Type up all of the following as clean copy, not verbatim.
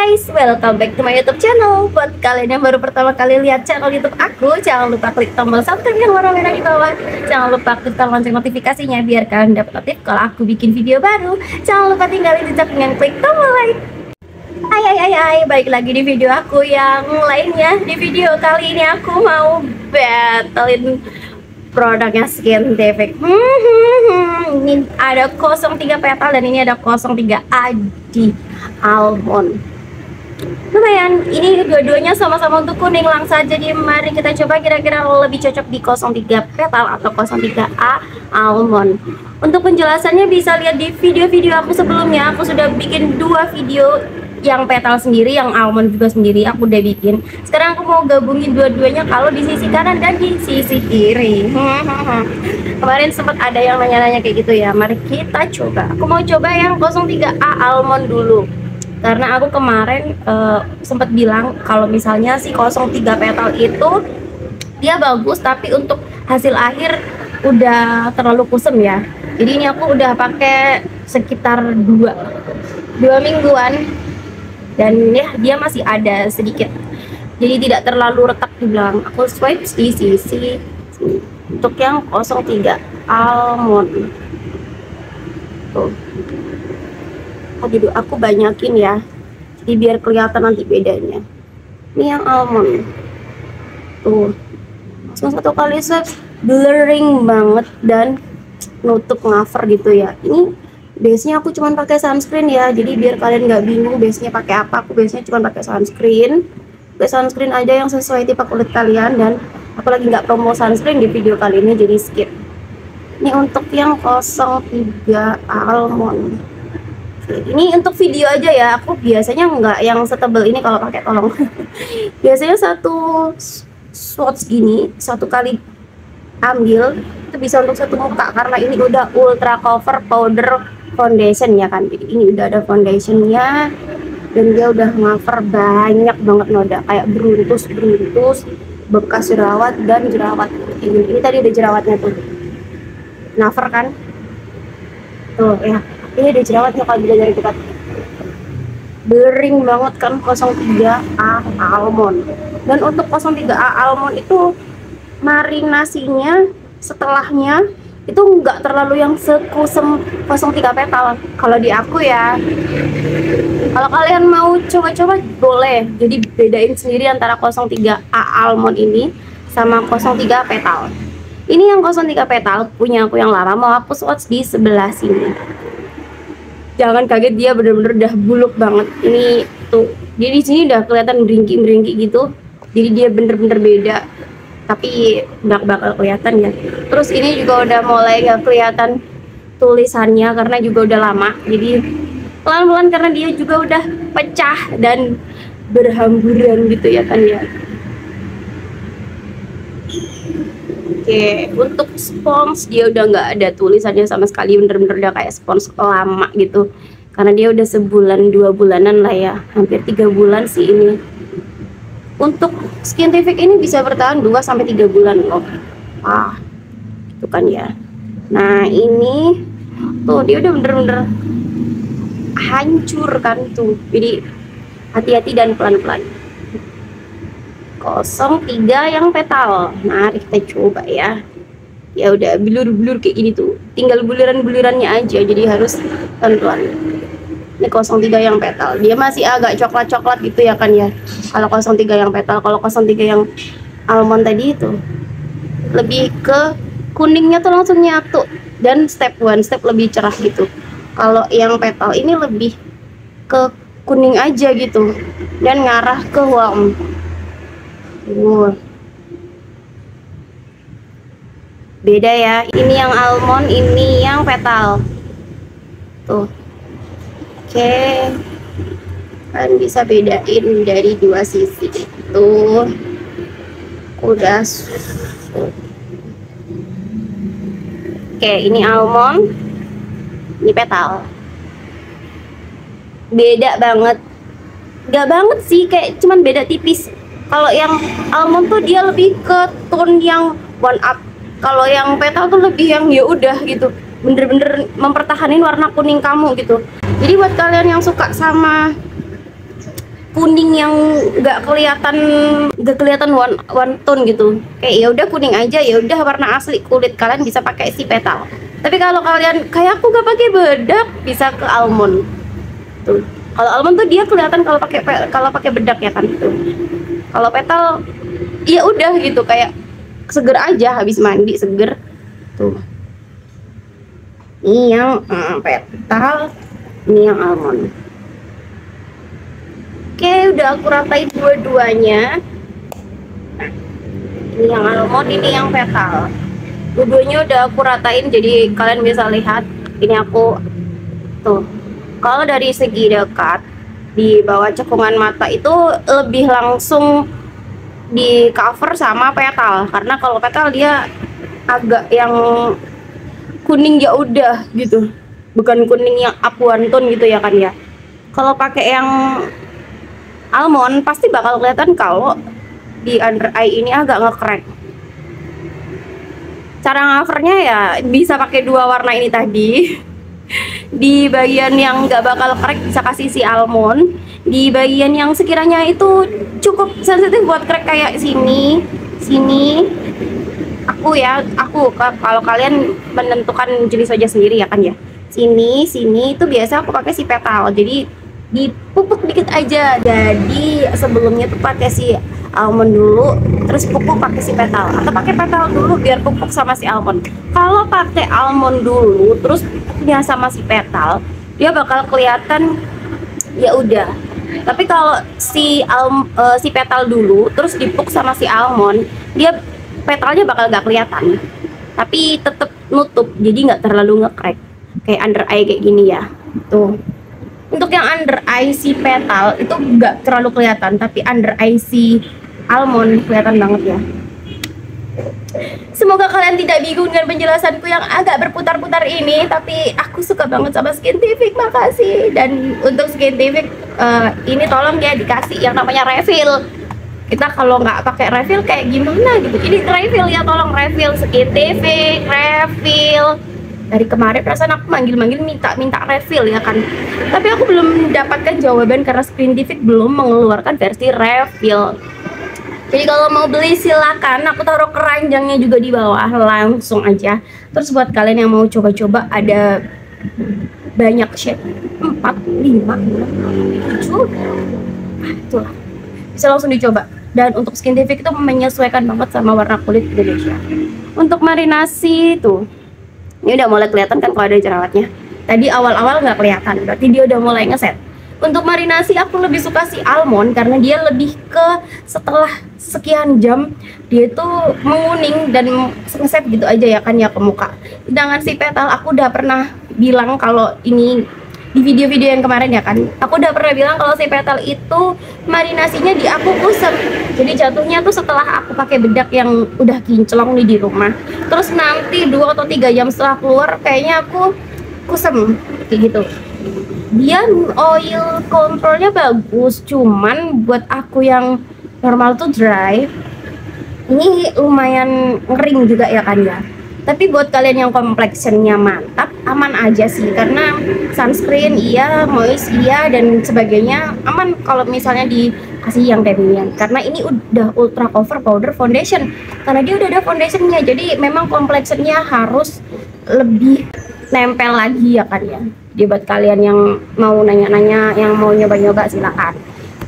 guys, welcome back to my YouTube channel. Buat kalian yang baru pertama kali lihat channel YouTube aku, jangan lupa klik tombol subscribe yang warna merah di bawah. Jangan lupa klik tombol lonceng notifikasinya biar kalian dapat notif kalau aku bikin video baru. Jangan lupa tinggalin jejak dengan klik tombol like. Baik lagi di video aku yang lainnya. Di video kali ini aku mau battlein produknya Scientific. Ini ada 03 petal dan ini ada 03 adi almond. Lumayan, ini dua-duanya sama-sama untuk kuning. Langsung saja, jadi mari kita coba kira-kira lebih cocok di 03 petal atau 03A almond. Untuk penjelasannya bisa lihat di video-video aku sebelumnya. Aku sudah bikin 2 video, yang petal sendiri, yang almond juga sendiri aku udah bikin. Sekarang aku mau gabungin dua-duanya kalau di sisi kanan dan di sisi kiri. Kemarin sempat ada yang nanya-nanya kayak gitu ya. Mari kita coba. Aku mau coba yang 03A almond dulu. Karena aku kemarin sempat bilang kalau misalnya si 03 petal itu dia bagus, tapi untuk hasil akhir udah terlalu kusem ya. Jadi ini aku udah pakai sekitar 2 mingguan. Dan ya dia masih ada sedikit, jadi tidak terlalu retak di belakang. Aku swipe di sisi sini. Untuk yang 03 almond tuh, aku banyakin ya, jadi biar kelihatan nanti bedanya. Ini yang almond tuh, langsung 1 kali swipe, blurring banget dan nutup cover gitu ya. Ini biasanya aku cuma pakai sunscreen ya, jadi biar kalian nggak bingung biasanya pakai apa. Aku biasanya cuma pakai sunscreen aja yang sesuai tipe kulit kalian, dan aku lagi nggak promo sunscreen di video kali ini, jadi skip. Ini untuk yang 03 almond. Oke, ini untuk video aja ya, aku biasanya nggak yang setebel ini kalau pakai, tolong. Biasanya 1 swatch gini, 1 kali ambil itu bisa untuk 1 muka, karena ini udah ultra cover powder foundation ya kan. Jadi ini udah ada foundationnya dan dia udah cover banyak banget noda, kayak beruntus bekas jerawat dan jerawat. Ini tadi ada jerawatnya tuh, cover kan tuh ya. Ini ada jerawatnya kalau dilihat dari dekat, blurring banget kan 03A almond. Dan untuk 03A almond itu marinasinya setelahnya itu nggak terlalu yang sekusem 03 petal kalau di aku ya. Kalau kalian mau coba-coba boleh, jadi bedain sendiri antara 03A almond ini sama 03 petal. Ini yang 03 petal punya aku yang lama, mau aku swatch di sebelah sini. Jangan kaget, dia bener-bener udah buluk banget. Ini tuh, dia di sini udah kelihatan beringki gitu, jadi dia bener-bener beda, tapi nggak bakal kelihatan ya. Terus ini juga udah mulai nggak kelihatan tulisannya karena juga udah lama, jadi pelan-pelan karena dia juga udah pecah dan berhamburan gitu ya kan ya. Oke, untuk spons dia udah nggak ada tulisannya sama sekali, bener-bener udah kayak spons lama gitu, karena dia udah sebulan 2 bulanan lah ya, hampir 3 bulan sih ini. Untuk Scientific ini bisa bertahan 2-3 bulan loh. Itu kan ya. Nah ini tuh dia udah bener-bener hancur kan tuh, jadi hati-hati dan pelan-pelan. 03 yang petal. Mari kita coba ya. Ya udah blur-blur kayak gini tuh, tinggal buliran-bulirannya aja, jadi harus pelan-pelan. Ini 03 yang petal, dia masih agak coklat-coklat gitu ya kan ya. Kalau 03 yang petal, kalau 03 yang almond tadi itu lebih ke kuningnya tuh langsung nyatu, dan step lebih cerah gitu. Kalau yang petal ini lebih ke kuning aja gitu dan ngarah ke warm. Beda ya, ini yang almond, ini yang petal tuh. Oke, kalian bisa bedain dari 2 sisi tuh. Udah. Oke, ini almond, ini petal. Beda banget. Gak banget sih, kayak cuman beda tipis. Kalau yang almond tuh dia lebih ke tone yang one up. Kalau yang petal tuh lebih yang ya udah gitu, bener-bener mempertahankan warna kuning kamu gitu. Jadi buat kalian yang suka sama kuning yang nggak kelihatan one tone gitu. Kayak ya udah kuning aja, ya udah warna asli kulit kalian bisa pakai si petal. Tapi kalau kalian kayak aku gak pakai bedak, bisa ke almond. Tuh. Kalau almond tuh dia kelihatan kalau pakai bedak ya kan gitu. Kalau petal ya udah gitu kayak seger aja habis mandi seger. Tuh. Ini yang petal, ini yang almond. Oke, udah aku ratain dua-duanya. Ini yang almond, ini yang petal. Dua-duanya udah aku ratain, jadi kalian bisa lihat. Ini aku tuh. Kalau dari segi dekat di bawah cekungan mata itu lebih langsung di cover sama petal, karena kalau petal dia agak yang kuning ya udah gitu, bukan kuning yang aqua tone gitu ya kan ya. Kalau pakai yang almond pasti bakal kelihatan kalau di under eye ini agak nge-crack. Cara covernya ya bisa pakai dua warna ini tadi. Di bagian yang nggak bakal crack bisa kasih si almond. Di bagian yang sekiranya itu cukup sensitif buat crack kayak sini, aku kalau kalian menentukan jenis wajah sendiri ya kan ya. Sini itu biasa aku pakai si petal. Jadi dipupuk dikit aja. Jadi sebelumnya tuh pakai si almond dulu, terus pupuk pakai si petal, atau pakai petal dulu biar pupuk sama si almond. Kalau pakai almond dulu terus pupuknya sama si petal, dia bakal kelihatan ya udah. Tapi kalau si petal dulu terus dipupuk sama si almond, dia petalnya bakal gak kelihatan, tapi tetap nutup, jadi nggak terlalu nge-crack kayak under eye kayak gini ya. Tuh. Untuk yang under eye si petal itu nggak terlalu kelihatan, tapi under eye si almond kelihatan banget ya. Semoga kalian tidak bingung dengan penjelasanku yang agak berputar-putar ini, tapi aku suka banget sama Skintific, makasih. Dan untuk Skintific ini tolong ya dikasih yang namanya refill. Kita kalau nggak pakai refill kayak gimana gitu. Ini refill ya, tolong refill Skintific, refill. Dari kemarin perasaan aku manggil-manggil minta refill ya kan, tapi aku belum mendapatkan jawaban karena Skintific belum mengeluarkan versi refill. Jadi kalau mau beli silakan, aku taruh keranjangnya juga di bawah, langsung aja. Terus buat kalian yang mau coba-coba, ada banyak shade, 4, 5, 7, itulah, bisa langsung dicoba. Dan untuk Skintific itu menyesuaikan banget sama warna kulit Indonesia. Untuk marinasi tuh, ini udah mulai kelihatan kan kalau ada jerawatnya. Tadi awal-awal nggak kelihatan, berarti dia udah mulai ngeset. Untuk marinasi aku lebih suka si almond karena dia lebih ke setelah sekian jam dia itu menguning dan ngeset gitu aja ya kan ya ke muka. Sedangkan si petal aku udah pernah bilang kalau ini di video-video yang kemarin ya kan, aku udah pernah bilang kalau si petal itu marinasinya di aku kusem. Jadi jatuhnya tuh setelah aku pakai bedak yang udah kinclong nih di rumah, terus nanti 2 atau 3 jam setelah keluar kayaknya aku kusem kayak gitu. Dia oil controlnya bagus, cuman buat aku yang normal tuh dry, ini lumayan ngering juga ya kan ya. Tapi buat kalian yang complexionnya mantap, aman aja sih, karena sunscreen iya, moist iya, dan sebagainya aman kalau misalnya dikasih yang demian. Karena ini udah ultra cover powder foundation, karena dia udah ada foundationnya, jadi memang complexionnya harus lebih nempel lagi ya kan ya. Jadi buat kalian yang mau nanya-nanya, yang mau nyoba-nyoba silakan.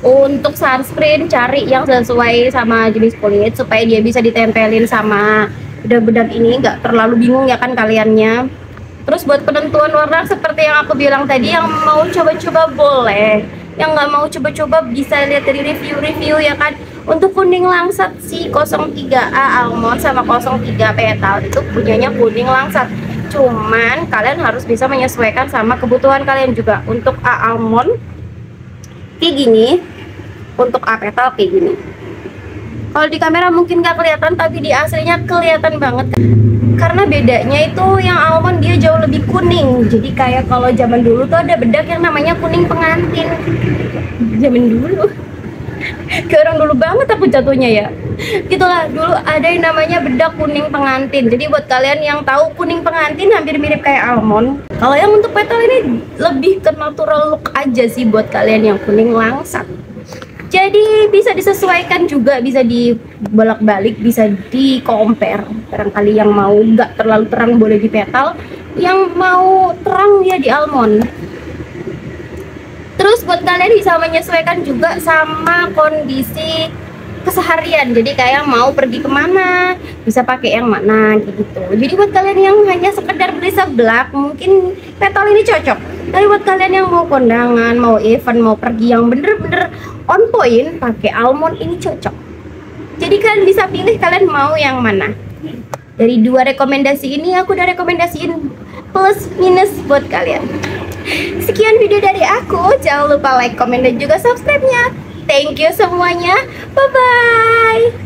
Untuk sunscreen cari yang sesuai sama jenis kulit supaya dia bisa ditempelin sama bedak-bedak ini, nggak terlalu bingung ya kan kaliannya. Terus buat penentuan warna seperti yang aku bilang tadi, yang mau coba-coba boleh, yang nggak mau coba-coba bisa lihat dari review-review ya kan. Untuk kuning langsat si 03A almond sama 03 petal itu punyanya kuning langsat, cuman kalian harus bisa menyesuaikan sama kebutuhan kalian juga. Untuk A almond kayak gini, untuk A petal kayak gini. Kalau di kamera mungkin gak kelihatan, tapi di aslinya kelihatan banget. Karena bedanya itu yang almond dia jauh lebih kuning. Jadi kayak kalau zaman dulu tuh ada bedak yang namanya kuning pengantin. Zaman dulu. Kayak orang dulu banget aku jatuhnya ya. Gitulah, dulu ada yang namanya bedak kuning pengantin. Jadi buat kalian yang tahu kuning pengantin hampir mirip kayak almond. Kalau yang untuk petal ini lebih ke natural look aja sih buat kalian yang kuning langsat. Jadi bisa disesuaikan juga, bisa dibolak-balik, bisa di compare. Barangkali yang mau nggak terlalu terang boleh di petal, yang mau terang ya di almond. Terus buat kalian bisa menyesuaikan juga sama kondisi keseharian. Jadi kayak mau pergi kemana bisa pakai yang mana gitu. Jadi buat kalian yang hanya sekedar beli seblak, mungkin petal ini cocok. Tapi buat kalian yang mau kondangan, mau event, mau pergi yang bener-bener on point, pakai almond ini cocok. Jadi kalian bisa pilih kalian mau yang mana. Dari 2 rekomendasi ini aku udah rekomendasiin plus minus buat kalian. Sekian video dari aku, jangan lupa like, komen, dan juga subscribe-nya. Thank you semuanya, bye-bye.